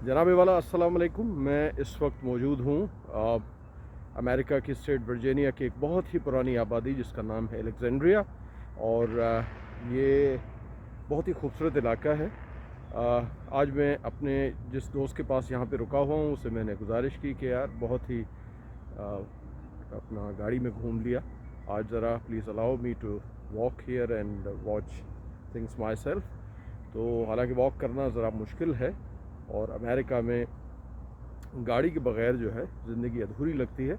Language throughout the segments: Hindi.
जनाब वाला अस्सलाम वालेकुम। मैं इस वक्त मौजूद हूँ अमेरिका की स्टेट वर्जीनिया की एक बहुत ही पुरानी आबादी जिसका नाम है अलेक्जेंड्रिया। और ये बहुत ही खूबसूरत इलाका है। आज मैं अपने जिस दोस्त के पास यहाँ पे रुका हुआ हूँ उसे मैंने गुजारिश की कि यार बहुत ही अपना गाड़ी में घूम लिया, आज ज़रा please allow me to walk here and watch things myself. तो हालांकि वॉक करना ज़रा मुश्किल है और अमेरिका में गाड़ी के बग़ैर जो है ज़िंदगी अधूरी लगती है।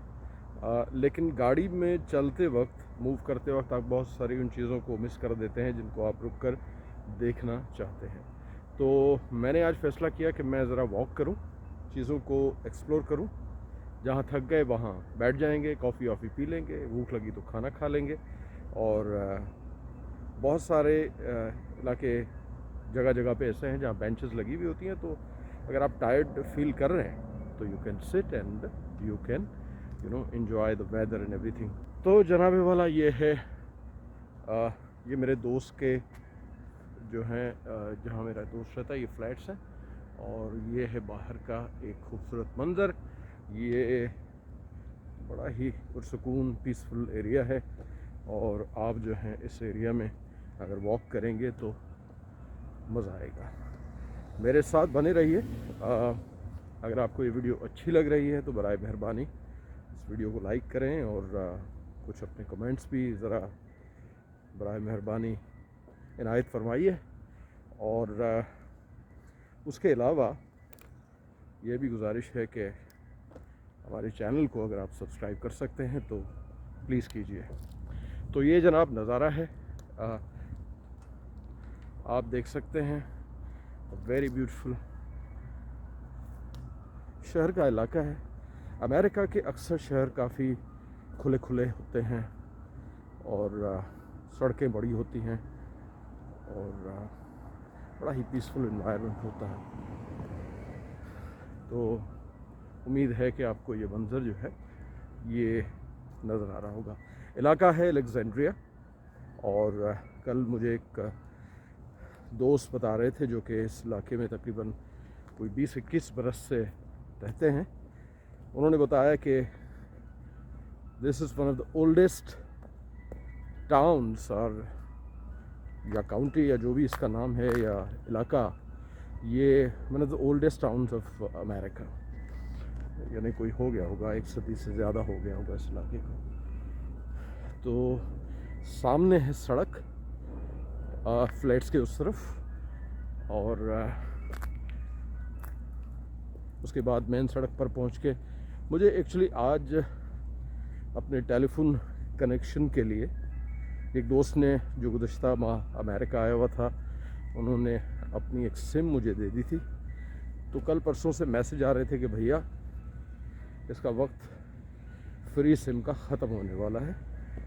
लेकिन गाड़ी में चलते वक्त, मूव करते वक्त आप बहुत सारी उन चीज़ों को मिस कर देते हैं जिनको आप रुक कर देखना चाहते हैं। तो मैंने आज फ़ैसला किया कि मैं ज़रा वॉक करूं, चीज़ों को एक्सप्लोर करूं। जहां थक गए वहां बैठ जाएंगे, कॉफ़ी वॉफ़ी पी लेंगे, भूख लगी तो खाना खा लेंगे। और बहुत सारे इलाके जगह जगह पे ऐसे हैं जहाँ बेंचेस लगी हुई होती हैं, तो अगर आप टायर्ड फील कर रहे हैं तो you can sit and you can enjoy the weather and everything. तो जनाब वाला ये है ये मेरे दोस्त के जो हैं जहाँ मेरा दोस्त रहता है ये फ्लैट्स हैं। और ये है बाहर का एक खूबसूरत मंज़र। ये बड़ा ही पुरसुकून पीसफुल एरिया है और आप जो हैं इस एरिया में अगर वॉक करेंगे तो मज़ा आएगा। मेरे साथ बने रहिए। अगर आपको ये वीडियो अच्छी लग रही है तो बराए मेहरबानी इस वीडियो को लाइक करें और कुछ अपने कमेंट्स भी ज़रा बराए मेहरबानी इनायत फरमाइए। और उसके अलावा ये भी गुजारिश है कि हमारे चैनल को अगर आप सब्सक्राइब कर सकते हैं तो प्लीज़ कीजिए। तो ये जनाब नज़ारा है, आप देख सकते हैं। वेरी ब्यूटीफुल शहर का इलाका है। अमेरिका के अक्सर शहर काफ़ी खुले खुले होते हैं और सड़कें बड़ी होती हैं और बड़ा ही पीसफुल एनवायरनमेंट होता है। तो उम्मीद है कि आपको ये मंज़र जो है ये नज़र आ रहा होगा। इलाका है अलेक्जेंड्रिया। और कल मुझे एक दोस्त बता रहे थे जो कि इस इलाके में तकरीबन कोई 20-21 बरस से रहते हैं। उन्होंने बताया कि this is one of the oldest towns और या काउंटी या जो भी इसका नाम है या इलाका, ये one of the oldest towns of America. यानी कोई हो गया होगा 1 सदी से ज़्यादा हो गया होगा इस इलाके को। तो सामने है सड़क फ्लैट्स के उस तरफ और उसके बाद मेन सड़क पर पहुंच के मुझे एक्चुअली आज अपने टेलीफोन कनेक्शन के लिए एक दोस्त ने जो गुज़श्ता माह अमेरिका आया हुआ था उन्होंने अपनी एक सिम मुझे दे दी थी। तो कल परसों से मैसेज आ रहे थे कि भैया इसका वक्त फ्री सिम का ख़त्म होने वाला है,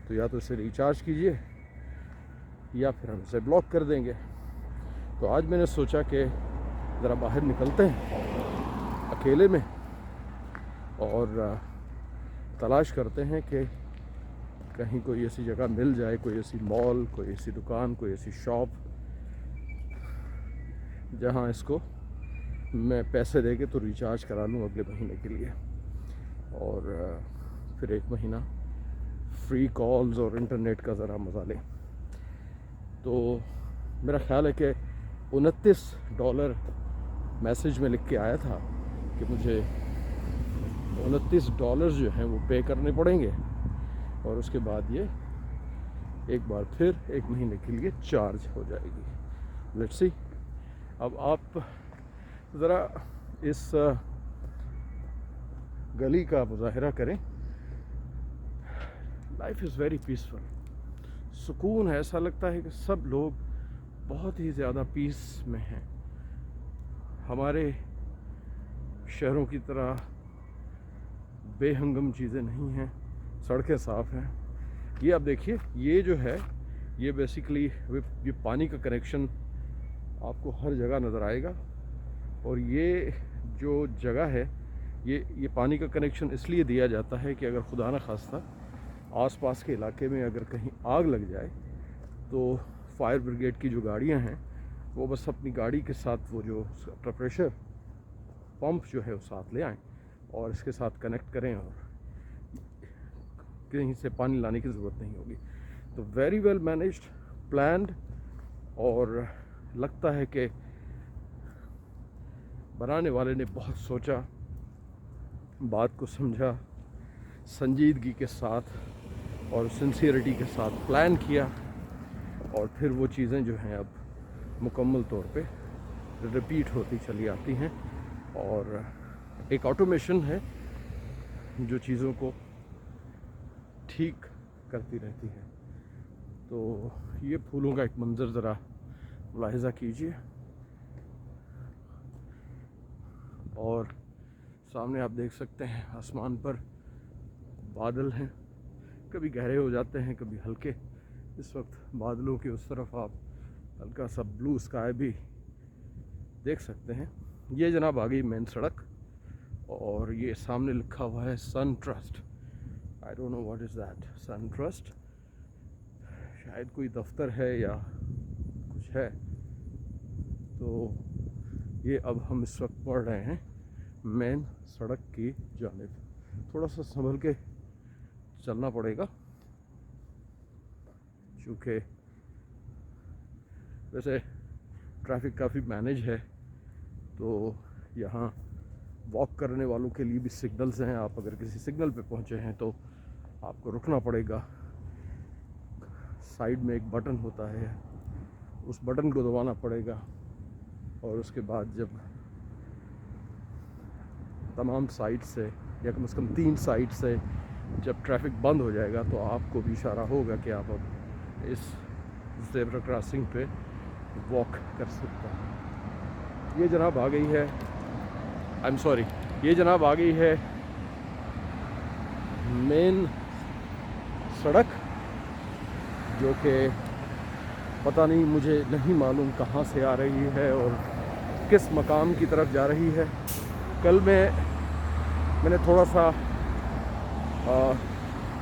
तो या तो इसे रिचार्ज कीजिए या फिर हम इसे ब्लॉक कर देंगे। तो आज मैंने सोचा कि ज़रा बाहर निकलते हैं अकेले में और तलाश करते हैं कि कहीं कोई ऐसी जगह मिल जाए, कोई ऐसी मॉल, कोई ऐसी दुकान, कोई ऐसी शॉप जहां इसको मैं पैसे दे के तो रिचार्ज करा लूँ अगले महीने के लिए और फिर 1 महीना फ्री कॉल्स और इंटरनेट का ज़रा मज़ा लें। तो मेरा ख़्याल है कि $29 मैसेज में लिख के आया था कि मुझे $29 जो हैं वो पे करने पड़ेंगे और उसके बाद ये एक बार फिर 1 महीने के लिए चार्ज हो जाएगी। Let's see. अब आप ज़रा इस गली का मुज़ाहरा करें। लाइफ इज़ वेरी पीसफुल, सुकून है। ऐसा लगता है कि सब लोग बहुत ही ज़्यादा पीस में हैं। हमारे शहरों की तरह बेहंगम चीज़ें नहीं हैं, सड़कें साफ़ हैं। ये आप देखिए, ये जो है ये बेसिकली ये पानी का कनेक्शन आपको हर जगह नज़र आएगा। और ये जो जगह है ये पानी का कनेक्शन इसलिए दिया जाता है कि अगर खुदा न खास्ता आसपास के इलाके में अगर कहीं आग लग जाए तो फायर ब्रिगेड की जो गाड़ियां हैं वो बस अपनी गाड़ी के साथ वो जो उसका प्रेशर पंप जो है वो साथ ले आएँ और इसके साथ कनेक्ट करें और कहीं से पानी लाने की ज़रूरत नहीं होगी। तो वेरी वेल मैनेज्ड, प्लान्ड, और लगता है कि बनाने वाले ने बहुत सोचा, बात को समझा, संजीदगी के साथ और सिंसियरिटी के साथ प्लान किया, और फिर वो चीज़ें जो हैं अब मुकम्मल तौर पे रिपीट होती चली आती हैं। और एक ऑटोमेशन है जो चीज़ों को ठीक करती रहती है। तो ये फूलों का एक मंज़र ज़रा मुलाहिज़ा कीजिए, और सामने आप देख सकते हैं आसमान पर बादल हैं, कभी गहरे हो जाते हैं कभी हल्के। इस वक्त बादलों के उस तरफ आप हल्का सा ब्लू स्काई भी देख सकते हैं। ये जनाब आ गई मेन सड़क, और ये सामने लिखा हुआ है Sun Trust. I don't know what is that, Sun Trust, शायद कोई दफ्तर है या कुछ है। तो ये अब हम इस वक्त पढ़ रहे हैं मेन सड़क की जानिब। थोड़ा सा संभल के चलना पड़ेगा, क्योंकि वैसे ट्रैफिक काफ़ी मैनेज है। तो यहाँ वॉक करने वालों के लिए भी सिग्नल्स हैं। आप अगर किसी सिग्नल पे पहुँचे हैं तो आपको रुकना पड़ेगा। साइड में एक बटन होता है, उस बटन को दबाना पड़ेगा, और उसके बाद जब तमाम साइड से या कम से कम 3 साइड से जब ट्रैफिक बंद हो जाएगा तो आपको भी इशारा होगा कि आप अब इस ज़ेब्रा क्रॉसिंग पे वॉक कर सकते हैं। ये जनाब आ गई है, आई एम सॉरी, ये जनाब आ गई है मेन सड़क, जो कि पता नहीं, मुझे नहीं मालूम कहाँ से आ रही है और किस मकाम की तरफ जा रही है। कल मैंने थोड़ा सा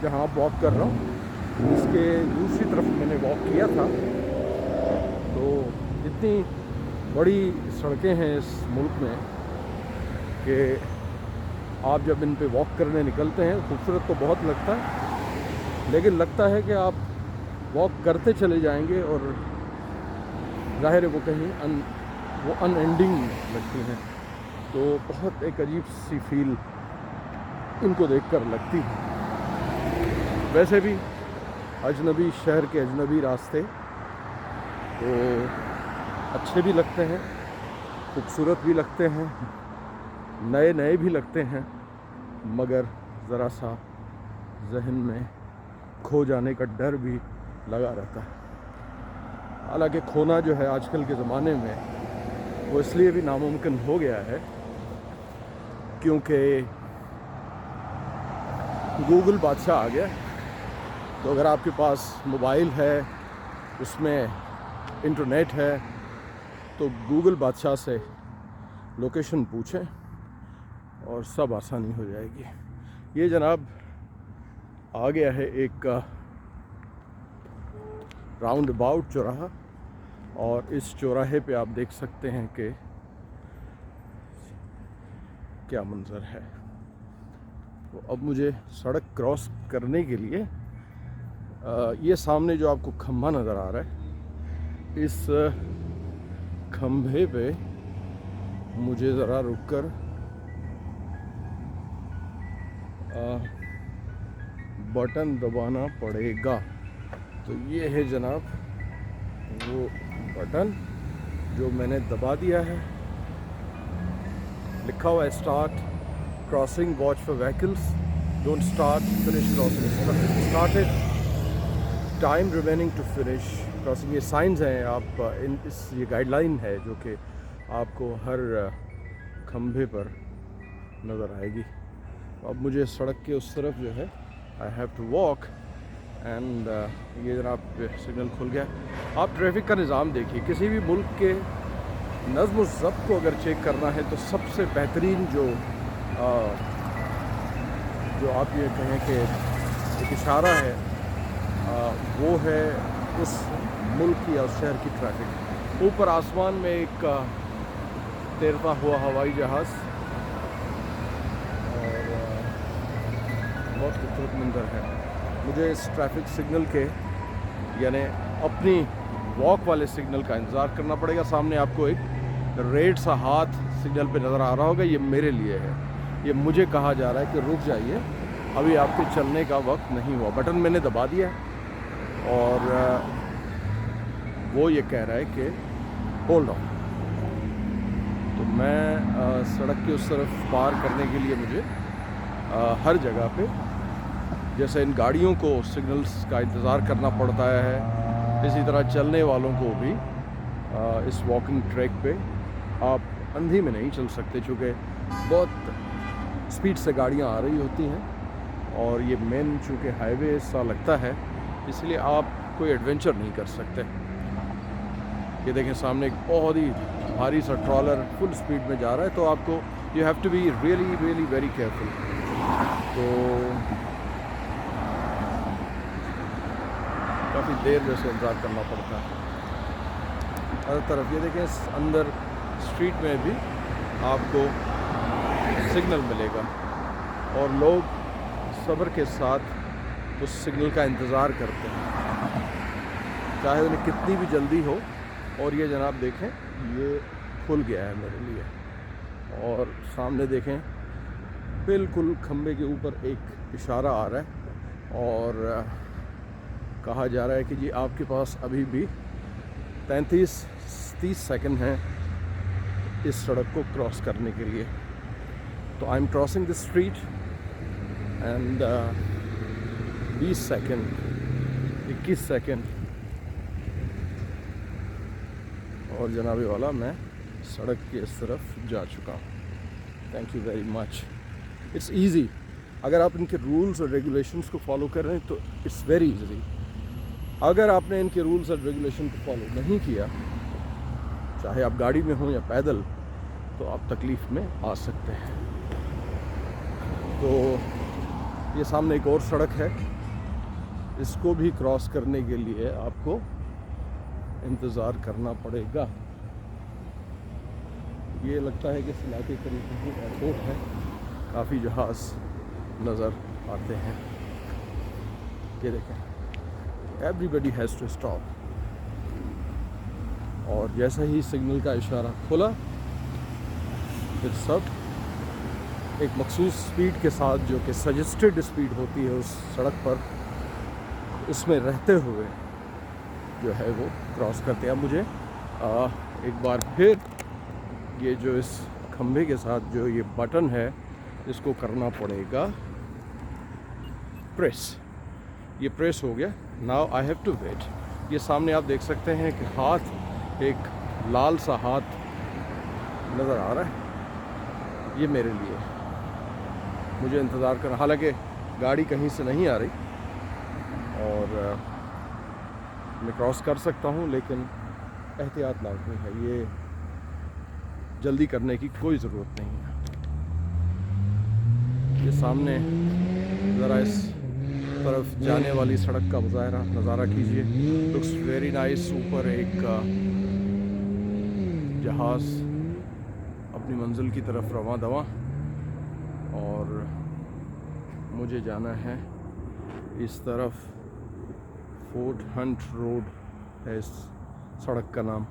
जहाँ आप वॉक कर रहा हूँ इसके दूसरी तरफ मैंने वॉक किया था। तो इतनी बड़ी सड़कें हैं इस मुल्क में कि आप जब इन पे वॉक करने निकलते हैं, खूबसूरत तो बहुत लगता है, लेकिन लगता है कि आप वॉक करते चले जाएंगे और ज़ाहिर है वो कहीं वो अनएंडिंग लगती हैं। तो बहुत एक अजीब सी फील इनको देखकर लगती है। वैसे भी अजनबी शहर के अजनबी रास्ते तो अच्छे भी लगते हैं, खूबसूरत भी लगते हैं, नए नए भी लगते हैं, मगर ज़रा सा जहन में खो जाने का डर भी लगा रहता है। हालांकि खोना जो है आजकल के ज़माने में वो इसलिए भी नामुमकिन हो गया है क्योंकि गूगल बादशाह आ गया। तो अगर आपके पास मोबाइल है, उसमें इंटरनेट है, तो गूगल बादशाह से लोकेशन पूछें और सब आसानी हो जाएगी। ये जनाब आ गया है एक राउंड अबाउट चौराहा, और इस चौराहे पे आप देख सकते हैं कि क्या मंजर है। तो अब मुझे सड़क क्रॉस करने के लिए ये सामने जो आपको खंभा नज़र आ रहा है, इस खंभे पे मुझे ज़रा रुककर बटन दबाना पड़ेगा। तो ये है जनाब वो बटन जो मैंने दबा दिया है। लिखा हुआ है start crossing, watch for vehicles, don't start, finish crossing, started, time remaining to finish crossing. ये साइंस हैं, आप ये गाइडलाइन है जो कि आपको हर खंभे पर नज़र आएगी। अब मुझे सड़क के उस तरफ जो है I have to walk, and ये जनाब सिग्नल खुल गया। आप ट्रैफिक का निज़ाम देखिए, किसी भी मुल्क के नज़्म व ज़ब्त को अगर चेक करना है तो सबसे बेहतरीन जो आप ये कहें कि एक इशारा है, वो है उस मुल्क या उस शहर की ट्रैफिक। ऊपर आसमान में एक तैरता हुआ हवाई जहाज़ खूबसूरत मंजर है। मुझे इस ट्रैफिक सिग्नल के यानी अपनी वॉक वाले सिग्नल का इंतज़ार करना पड़ेगा। सामने आपको एक रेड सा हाथ सिग्नल पे नज़र आ रहा होगा, ये मेरे लिए है। ये मुझे कहा जा रहा है कि रुक जाइए, अभी आपके चलने का वक्त नहीं हुआ। बटन मैंने दबा दिया और वो ये कह रहा है कि होल्ड ऑन। तो मैं सड़क के उस तरफ पार करने के लिए मुझे हर जगह पे जैसे इन गाड़ियों को सिग्नल्स का इंतज़ार करना पड़ता है, इसी तरह चलने वालों को भी इस वॉकिंग ट्रैक पे आप अंधी में नहीं चल सकते, चूँकि बहुत स्पीड से गाड़ियाँ आ रही होती हैं और ये मेन चूँकि हाईवे सा लगता है, इसलिए आप कोई एडवेंचर नहीं कर सकते। ये देखें सामने एक बहुत ही भारी सा ट्रॉलर फुल स्पीड में जा रहा है, तो आपको you have to be really really very careful. तो काफ़ी देर में से इंतज़ार करना पड़ता है। हर तरफ ये देखें अंदर स्ट्रीट में भी आपको सिग्नल मिलेगा और लोग सब्र के साथ उस सिग्नल का इंतज़ार करते हैं, चाहे उन्हें कितनी भी जल्दी हो। और ये जनाब देखें, ये खुल गया है मेरे लिए और सामने देखें बिल्कुल खंबे के ऊपर एक इशारा आ रहा है और कहा जा रहा है कि जी आपके पास अभी भी 35-30 सेकंड हैं इस सड़क को क्रॉस करने के लिए। तो I am crossing the street and 20 second, 21 second और जनाबे वाला मैं सड़क की इस तरफ जा चुका हूँ। Thank you very much. It's easy, अगर आप इनके रूल्स और रेगुलेशंस को फॉलो कर रहे हैं तो इट्स वेरी ईजी। अगर आपने इनके रूल्स और रेगुलेशन को फॉलो नहीं किया, चाहे आप गाड़ी में हो या पैदल, तो आप तकलीफ़ में आ सकते हैं। तो ये सामने एक और सड़क है, इसको भी क्रॉस करने के लिए आपको इंतज़ार करना पड़ेगा। ये लगता है कि इस इलाके के करीब एयरपोर्ट है, काफ़ी जहाज़ नज़र आते हैं। ये देखें, एवरीबडी हैज़ टू स्टॉप। और जैसा ही सिग्नल का इशारा खुला, फिर सब एक मखसूस स्पीड के साथ, जो कि सजेस्टेड स्पीड होती है उस सड़क पर, उसमें रहते हुए जो है वो क्रॉस करते हैं। मुझे एक बार फिर ये जो इस खंभे के साथ जो ये बटन है, इसको करना पड़ेगा प्रेस। ये प्रेस हो गया। Now I have to wait. ये सामने आप देख सकते हैं कि हाथ, एक लाल सा हाथ नज़र आ रहा है, ये मेरे लिए। मुझे इंतज़ार करना, हालांकि गाड़ी कहीं से नहीं आ रही और मैं क्रॉस कर सकता हूँ, लेकिन एहतियात लाजमी है। ये जल्दी करने की कोई ज़रूरत नहीं है। ये सामने ज़रा इस तरफ जाने वाली सड़क का नज़ारा कीजिए। Looks very nice. ऊपर एक जहाज़ अपनी मंजिल की तरफ रवां दवा और मुझे जाना है इस तरफ। फोर्ट हंट रोड है इस सड़क का नाम।